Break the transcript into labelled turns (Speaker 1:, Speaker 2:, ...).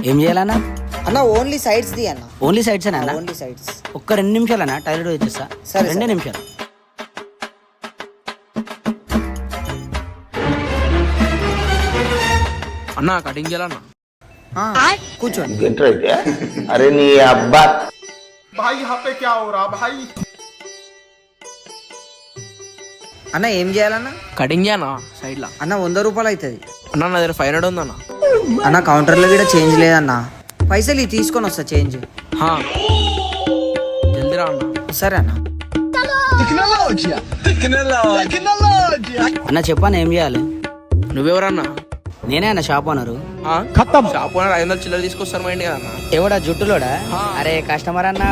Speaker 1: ఏం చేయాలన్నా?
Speaker 2: అన్న ఓన్లీ సైడ్స్ ది అన్న,
Speaker 1: ఓన్లీ సైడ్స్ అన్న.
Speaker 2: Only sides.
Speaker 1: ఒక్క 2 నిమిషాలన్నా, టైలర్ వచ్చేస్తా.
Speaker 2: సరే,
Speaker 1: 2
Speaker 2: సరే.
Speaker 1: నిమిషాలు.
Speaker 3: అన్నా కటింగ్ చేయాలన్నా.
Speaker 2: కూర్చోండి.
Speaker 4: अरे नहीं अब्बा
Speaker 5: भाई यहाँ पे क्या हो रहा भाई?
Speaker 2: అన్న ఏం చేయాలన్నా?
Speaker 3: కటింగ్ చేయనా సైడ్ లా.
Speaker 2: అన్న 100 రూపాయలు అవుతుంది.
Speaker 3: అన్నా నా దగ్గర 500 ఉందన్నా.
Speaker 2: అన్న కౌంటర్లో కూడా చేంజ్ లేదన్న, పైసలు ఇవి తీసుకొని వస్తా చేంజ్.
Speaker 3: హా, జల్దీ రా అన్న.
Speaker 2: సరే అన్న.
Speaker 1: అన్న చెప్పాను ఏం చేయాలి?
Speaker 3: నువ్వెవరన్నా?
Speaker 1: నేనే అన్న షాప్ ఓనరు.
Speaker 3: షాప్ ఓనర్ 500 చిల్లర తీసుకొస్తారు మా ఇంటి కదా అన్న.
Speaker 1: ఎవడా జుట్టులోడా? అరే కస్టమర్ అన్నా.